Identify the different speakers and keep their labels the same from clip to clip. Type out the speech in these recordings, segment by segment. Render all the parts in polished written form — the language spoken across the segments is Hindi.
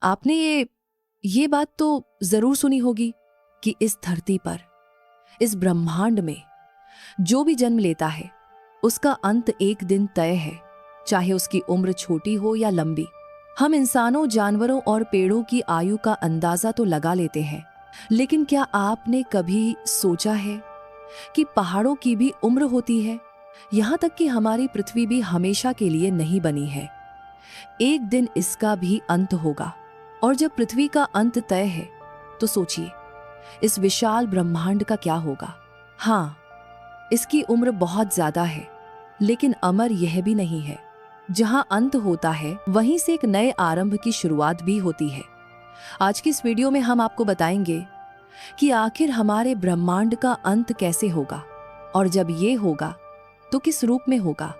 Speaker 1: आपने ये बात तो जरूर सुनी होगी कि इस धरती पर, इस ब्रह्मांड में जो भी जन्म लेता है उसका अंत एक दिन तय है, चाहे उसकी उम्र छोटी हो या लंबी। हम इंसानों, जानवरों और पेड़ों की आयु का अंदाजा तो लगा लेते हैं, लेकिन क्या आपने कभी सोचा है कि पहाड़ों की भी उम्र होती है? यहाँ तक कि हमारी पृथ्वी भी हमेशा के लिए नहीं बनी है। एक दिन इसका भी अंत होगा। और जब पृथ्वी का अंत तय है तो सोचिए इस विशाल ब्रह्मांड का क्या होगा। हाँ, इसकी उम्र बहुत ज्यादा है, लेकिन अमर यह भी नहीं है। जहां अंत होता है वहीं से एक नए आरंभ की शुरुआत भी होती है। आज की इस वीडियो में हम आपको बताएंगे कि आखिर हमारे ब्रह्मांड का अंत कैसे होगा, और जब ये होगा तो किस रूप में होगा।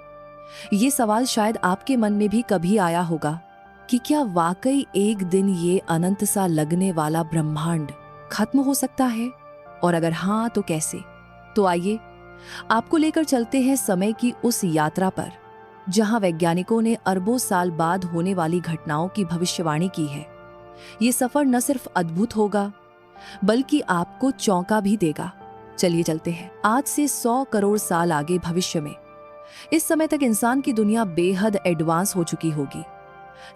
Speaker 1: ये सवाल शायद आपके मन में भी कभी आया होगा कि क्या वाकई एक दिन ये अनंत सा लगने वाला ब्रह्मांड खत्म हो सकता है, और अगर हाँ तो कैसे। तो आइए आपको लेकर चलते हैं समय की उस यात्रा पर जहां वैज्ञानिकों ने अरबों साल बाद होने वाली घटनाओं की भविष्यवाणी की है। ये सफर न सिर्फ अद्भुत होगा बल्कि आपको चौंका भी देगा। चलिए चलते हैं आज से 100 करोड़ साल आगे भविष्य में। इस समय तक इंसान की दुनिया बेहद एडवांस हो चुकी होगी,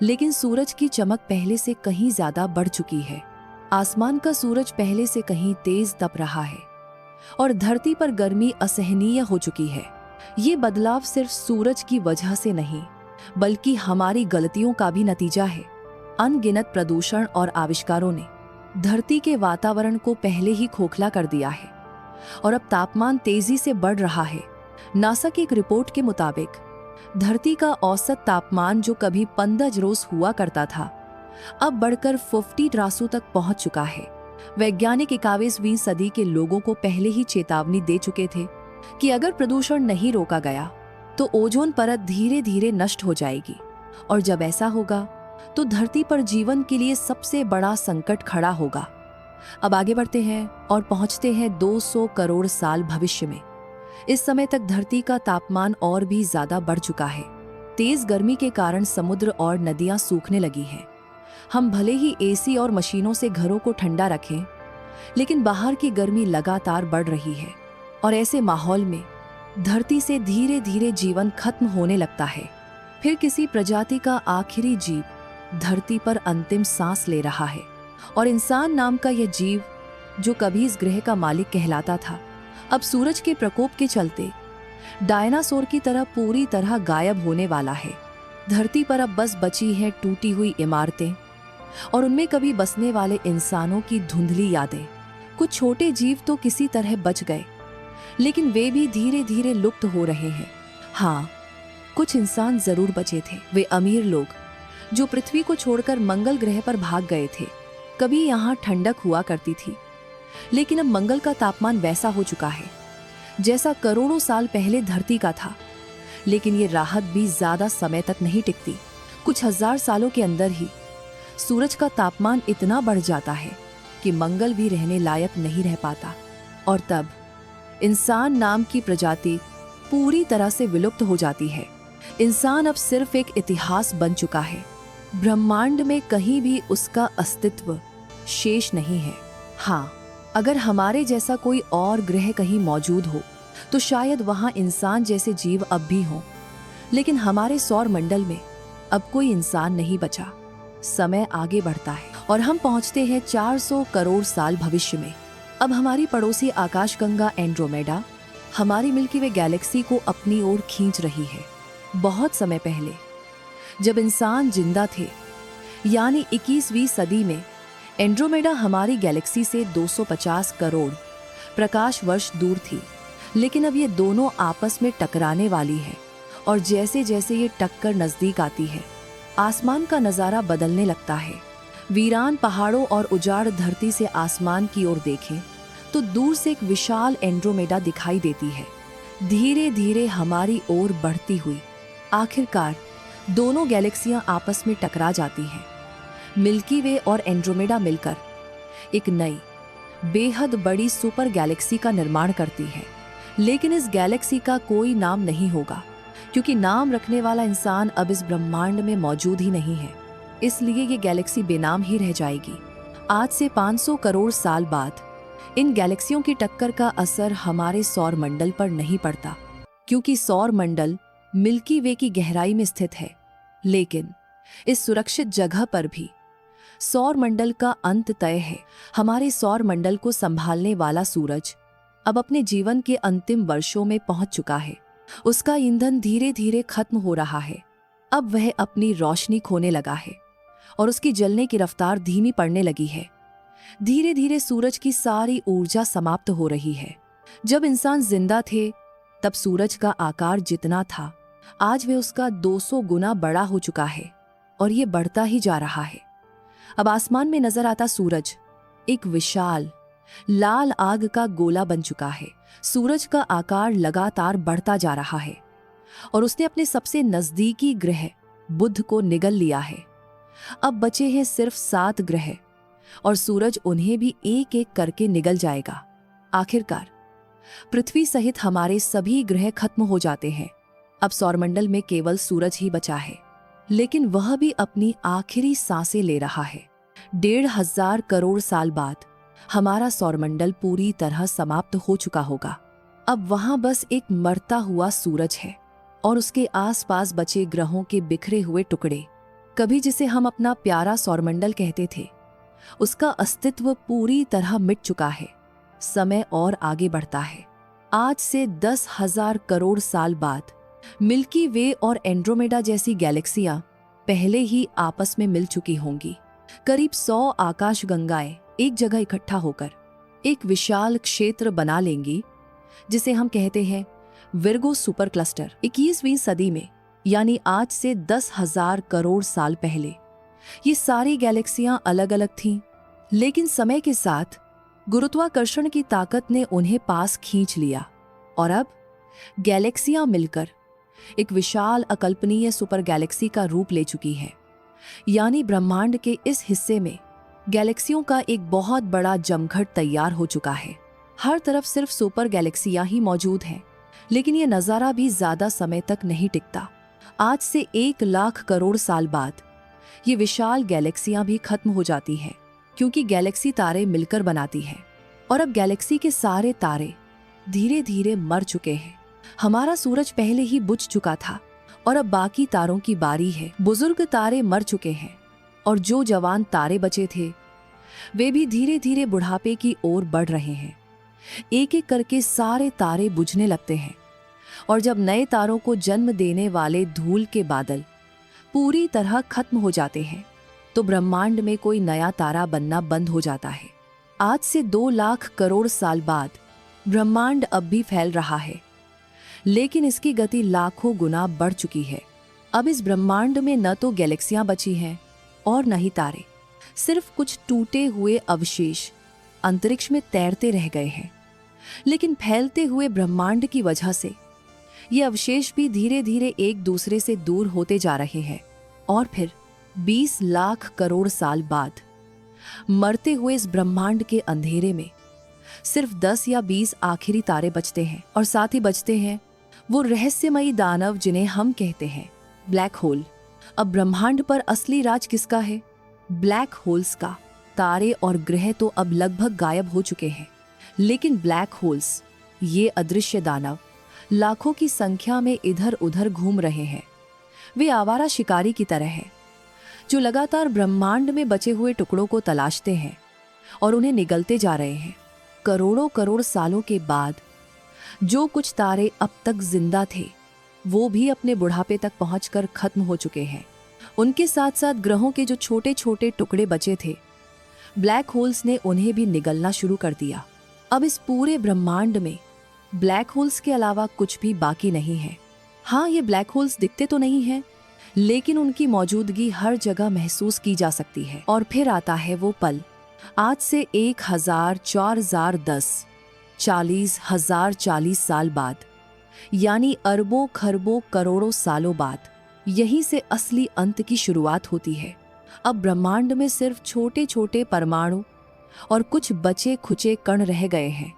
Speaker 1: लेकिन सूरज की चमक पहले से कहीं ज्यादा बढ़ चुकी है। आसमान का सूरज पहले से कहीं तेज तप रहा है और धरती पर गर्मी असहनीय हो चुकी है। ये बदलाव सिर्फ सूरज की वजह से नहीं, बल्कि हमारी गलतियों का भी नतीजा है। अनगिनत प्रदूषण और आविष्कारों ने धरती के वातावरण को पहले ही खोखला कर दिया है और अब तापमान तेजी से बढ़ रहा है। नासा की एक रिपोर्ट के मुताबिक धरती का औसत तापमान जो कभी 15 रोज हुआ करता था, अब बढ़कर 50 ड्रासों तक पहुंच चुका है। वैज्ञानिक 21वीं सदी के लोगों को पहले ही चेतावनी दे चुके थे कि अगर प्रदूषण नहीं रोका गया तो ओजोन परत धीरे धीरे नष्ट हो जाएगी, और जब ऐसा होगा तो धरती पर जीवन के लिए सबसे बड़ा संकट खड़ा होगा। अब आगे बढ़ते हैं और पहुंचते हैं 200 करोड़ साल भविष्य में। इस समय तक धरती का तापमान और भी ज्यादा बढ़ चुका है। तेज गर्मी के कारण समुद्र और नदियां सूखने लगी हैं। हम भले ही एसी और मशीनों से घरों को ठंडा रखें, लेकिन बाहर की गर्मी लगातार बढ़ रही है, और ऐसे माहौल में धरती से धीरे धीरे जीवन खत्म होने लगता है। फिर किसी प्रजाति का आखिरी जीव धरती पर अंतिम सांस ले रहा है, और इंसान नाम का यह जीव जो कभी इस ग्रह का मालिक कहलाता था, अब सूरज के प्रकोप के चलते डायनासोर की तरह पूरी तरह गायब होने वाला है। धरती पर अब बस बची हैं टूटी हुई इमारतें और उनमें कभी बसने वाले इंसानों की धुंधली यादें। कुछ छोटे जीव तो किसी तरह बच गए, लेकिन वे भी धीरे धीरे लुप्त हो रहे हैं। हाँ, कुछ इंसान जरूर बचे थे, वे अमीर लोग जो पृथ्वी को छोड़कर मंगल ग्रह पर भाग गए थे। कभी यहाँ ठंडक हुआ करती थी, लेकिन अब मंगल का तापमान वैसा हो चुका है जैसा करोड़ों साल पहले धरती का था। लेकिन ये राहत भी ज्यादा समय तक नहीं टिकती। कुछ हजार सालों के अंदर ही सूरज का तापमान इतना बढ़ जाता है कि मंगल भी रहने लायक नहीं रह पाता, और तब इंसान नाम की प्रजाति पूरी तरह से विलुप्त हो जाती है। इंसान अब सिर्फ एक इतिहास बन चुका है। ब्रह्मांड में कहीं भी उसका अस्तित्व शेष नहीं है। हाँ, अगर हमारे जैसा कोई और ग्रह कहीं मौजूद हो तो शायद वहां इंसान जैसे जीव अब भी हों, लेकिन हमारे सौर मंडल में अब कोई इंसान नहीं बचा। समय आगे बढ़ता है और हम पहुंचते हैं 400 करोड़ साल भविष्य में। अब हमारी पड़ोसी आकाशगंगा एंड्रोमेडा हमारी मिल्की वे गैलेक्सी को अपनी ओर खींच रही है। बहुत समय पहले जब इंसान जिंदा थे, यानी 21वीं सदी में, एंड्रोमेडा हमारी गैलेक्सी से 250 करोड़ प्रकाश वर्ष दूर थी। लेकिन अब ये दोनों आपस में टकराने वाली है, और जैसे जैसे ये टक्कर नजदीक आती है, आसमान का नजारा बदलने लगता है। वीरान पहाड़ों और उजाड़ धरती से आसमान की ओर देखें तो दूर से एक विशाल एंड्रोमेडा दिखाई देती है, धीरे धीरे हमारी ओर बढ़ती हुई। आखिरकार दोनों गैलेक्सियां आपस में टकरा जाती हैं। मिल्की वे और एंड्रोमेडा मिलकर एक नई बेहद बड़ी सुपर गैलेक्सी का निर्माण करती है। लेकिन इस गैलेक्सी का कोई नाम नहीं होगा, क्योंकि नाम रखने वाला इंसान अब इस ब्रह्मांड में मौजूद ही नहीं है। इसलिए ये गैलेक्सी बेनाम ही रह जाएगी। आज से 500 करोड़ साल बाद इन गैलेक्सियों की टक्कर का असर हमारे सौर मंडल पर नहीं पड़ता, क्योंकि सौर मंडल मिल्की वे की गहराई में स्थित है। लेकिन इस सुरक्षित जगह पर भी सौर मंडल का अंत तय है। हमारे सौर मंडल को संभालने वाला सूरज अब अपने जीवन के अंतिम वर्षों में पहुंच चुका है। उसका ईंधन धीरे धीरे खत्म हो रहा है। अब वह अपनी रोशनी खोने लगा है और उसकी जलने की रफ्तार धीमी पड़ने लगी है। धीरे धीरे सूरज की सारी ऊर्जा समाप्त हो रही है। जब इंसान जिंदा थे तब सूरज का आकार जितना था, आज वह उसका 200 गुना बड़ा हो चुका है और ये बढ़ता ही जा रहा है। अब आसमान में नजर आता सूरज एक विशाल लाल आग का गोला बन चुका है। सूरज का आकार लगातार बढ़ता जा रहा है और उसने अपने सबसे नजदीकी ग्रह बुध को निगल लिया है। अब बचे हैं सिर्फ 7 ग्रह और सूरज उन्हें भी एक एक करके निगल जाएगा। आखिरकार पृथ्वी सहित हमारे सभी ग्रह खत्म हो जाते हैं। अब सौरमंडल में केवल सूरज ही बचा है, लेकिन वह भी अपनी आखिरी सांसें ले रहा है। 1500 करोड़ साल बाद हमारा सौरमंडल पूरी तरह समाप्त हो चुका होगा। अब वहां बस एक मरता हुआ सूरज है और उसके आसपास बचे ग्रहों के बिखरे हुए टुकड़े। कभी जिसे हम अपना प्यारा सौरमंडल कहते थे, उसका अस्तित्व पूरी तरह मिट चुका है। समय और आगे बढ़ता है। आज से 10,000 करोड़ साल बाद मिल्की वे और एंड्रोमेडा जैसी गैलेक्सियां पहले ही आपस में मिल चुकी होंगी। करीब 100 आकाशगंगाएं एक जगह इकट्ठा होकर एक विशाल क्षेत्र बना लेंगी, जिसे हम कहते हैं विर्गो सुपर क्लस्टर। 21वीं सदी में, यानी आज से 10,000 करोड़ साल पहले, ये सारी गैलेक्सियां अलग अलग थीं, लेकिन समय के साथ गुरुत्वाकर्षण की ताकत ने उन्हें पास खींच लिया और अब गैलेक्सियां मिलकर एक विशाल अकल्पनीय सुपर गैलेक्सी का रूप ले चुकी है। यानी ब्रह्मांड के इस हिस्से में गैलेक्सियों का एक बहुत बड़ा जमघट तैयार हो चुका है। हर तरफ सिर्फ सुपर गैलेक्सियां ही मौजूद हैं, लेकिन यह नज़ारा भी ज्यादा समय तक नहीं टिकता। आज से 1 लाख करोड़ साल बाद ये विशाल गैलेक्सियां भी खत्म हो जाती हैं, क्योंकि गैलेक्सी तारे मिलकर बनाती हैं और अब गैलेक्सी के सारे तारे धीरे धीरे मर चुके हैं। हमारा सूरज पहले ही बुझ चुका था और अब बाकी तारों की बारी है। बुजुर्ग तारे मर चुके हैं और जो जवान तारे बचे थे वे भी धीरे धीरे बुढ़ापे की ओर बढ़ रहे हैं। एक एक करके सारे तारे बुझने लगते हैं और जब नए तारों को जन्म देने वाले धूल के बादल पूरी तरह खत्म हो जाते हैं तो ब्रह्मांड में कोई नया तारा बनना बंद हो जाता है। आज से 2 लाख करोड़ साल बाद ब्रह्मांड अब भी फैल रहा है, लेकिन इसकी गति लाखों गुना बढ़ चुकी है। अब इस ब्रह्मांड में न तो गैलेक्सियां बची हैं और न ही तारे, सिर्फ कुछ टूटे हुए अवशेष अंतरिक्ष में तैरते रह गए हैं। लेकिन फैलते हुए ब्रह्मांड की वजह से ये अवशेष भी धीरे धीरे एक दूसरे से दूर होते जा रहे हैं और फिर 20 लाख करोड़ साल बाद मरते हुए इस ब्रह्मांड के अंधेरे में सिर्फ 10 या 20 आखिरी तारे बचते हैं और साथ ही बचते हैं वो रहस्यमयी दानव जिन्हें हम कहते हैं ब्लैक होल। अब ब्रह्मांड पर असली राज किसका है? ब्लैक होल्स का। तारे और ग्रह तो अब लगभग गायब हो चुके हैं, लेकिन ब्लैक होल्स, ये अदृश्य दानव, लाखों की संख्या में इधर उधर घूम रहे हैं। वे आवारा शिकारी की तरह हैं, जो लगातार ब्रह्मांड में बचे हुए टुकड़ों को तलाशते हैं और उन्हें निगलते जा रहे हैं। करोड़ों करोड़ सालों के बाद जो कुछ तारे अब तक जिंदा थे वो भी अपने बुढ़ापे तक पहुंचकर खत्म हो चुके हैं। उनके साथ साथ ग्रहों के जो छोटे छोटे टुकड़े बचे थे, ब्लैक होल्स ने उन्हें भी निगलना शुरू कर दिया। अब इस पूरे ब्रह्मांड में ब्लैक होल्स के अलावा कुछ भी बाकी नहीं है। हाँ, ये ब्लैक होल्स दिखते तो नहीं हैं, लेकिन उनकी मौजूदगी हर जगह महसूस की जा सकती है। और फिर आता है वो पल, आज से 1000, 4010, 40,040 साल बाद, यानी अरबों खरबों करोड़ों सालों बाद, यहीं से असली अंत की शुरुआत होती है। अब ब्रह्मांड में सिर्फ छोटे छोटे परमाणु और कुछ बचे खुचे कण रह गए हैं।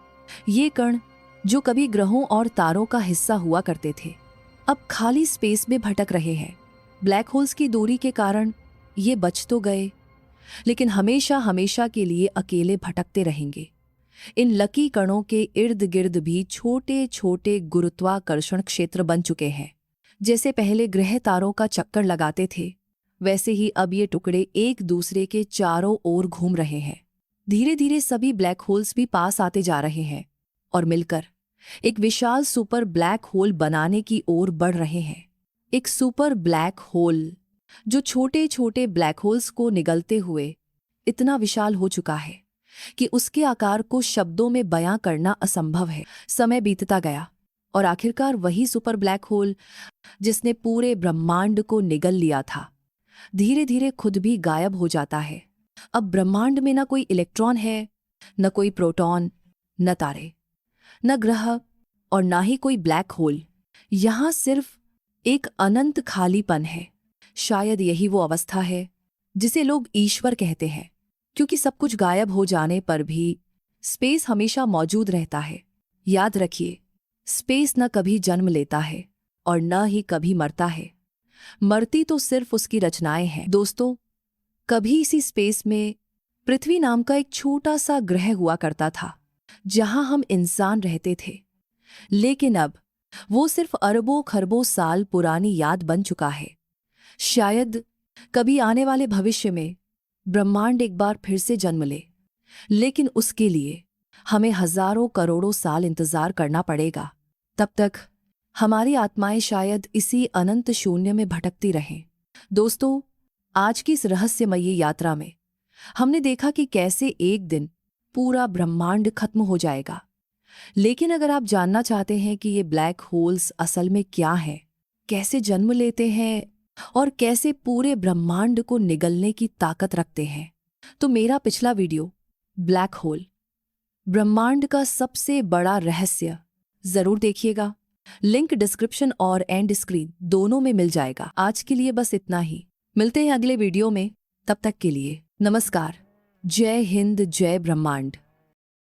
Speaker 1: ये कण जो कभी ग्रहों और तारों का हिस्सा हुआ करते थे, अब खाली स्पेस में भटक रहे हैं। ब्लैक होल्स की दूरी के कारण ये बच तो गए, लेकिन हमेशा हमेशा के लिए अकेले भटकते रहेंगे। इन लकी कणों के इर्द गिर्द भी छोटे छोटे गुरुत्वाकर्षण क्षेत्र बन चुके हैं। जैसे पहले ग्रह तारों का चक्कर लगाते थे, वैसे ही अब ये टुकड़े एक दूसरे के चारों ओर घूम रहे हैं। धीरे धीरे सभी ब्लैक होल्स भी पास आते जा रहे हैं और मिलकर एक विशाल सुपर ब्लैक होल बनाने की ओर बढ़ रहे हैं। एक सुपर ब्लैक होल जो छोटे छोटे ब्लैक होल्स को निगलते हुए इतना विशाल हो चुका है कि उसके आकार को शब्दों में बयां करना असंभव है। समय बीतता गया और आखिरकार वही सुपर ब्लैक होल जिसने पूरे ब्रह्मांड को निगल लिया था, धीरे धीरे खुद भी गायब हो जाता है। अब ब्रह्मांड में न कोई इलेक्ट्रॉन है, न कोई प्रोटॉन, न तारे, न ग्रह और ना ही कोई ब्लैक होल। यहां सिर्फ एक अनंत खालीपन है। शायद यही वो अवस्था है जिसे लोग ईश्वर कहते हैं, क्योंकि सब कुछ गायब हो जाने पर भी स्पेस हमेशा मौजूद रहता है। याद रखिए, स्पेस न कभी जन्म लेता है और न ही कभी मरता है। मरती तो सिर्फ उसकी रचनाएं हैं। दोस्तों, कभी इसी स्पेस में पृथ्वी नाम का एक छोटा सा ग्रह हुआ करता था जहां हम इंसान रहते थे, लेकिन अब वो सिर्फ अरबों खरबों साल पुरानी याद बन चुका है। शायद कभी आने वाले भविष्य में ब्रह्मांड एक बार फिर से जन्म ले, लेकिन उसके लिए हमें हजारों करोड़ों साल इंतजार करना पड़ेगा। तब तक हमारी आत्माएं शायद इसी अनंत शून्य में भटकती रहें। दोस्तों, आज की इस रहस्यमयी यात्रा में हमने देखा कि कैसे एक दिन पूरा ब्रह्मांड खत्म हो जाएगा। लेकिन अगर आप जानना चाहते हैं कि ये ब्लैक होल्स असल में क्या हैं, कैसे जन्म लेते हैं और कैसे पूरे ब्रह्मांड को निगलने की ताकत रखते हैं, तो मेरा पिछला वीडियो ब्लैक होल, ब्रह्मांड का सबसे बड़ा रहस्य, जरूर देखिएगा। लिंक डिस्क्रिप्शन और एंड स्क्रीन दोनों में मिल जाएगा। आज के लिए बस इतना ही। मिलते हैं अगले वीडियो में। तब तक के लिए नमस्कार। जय हिंद, जय ब्रह्मांड।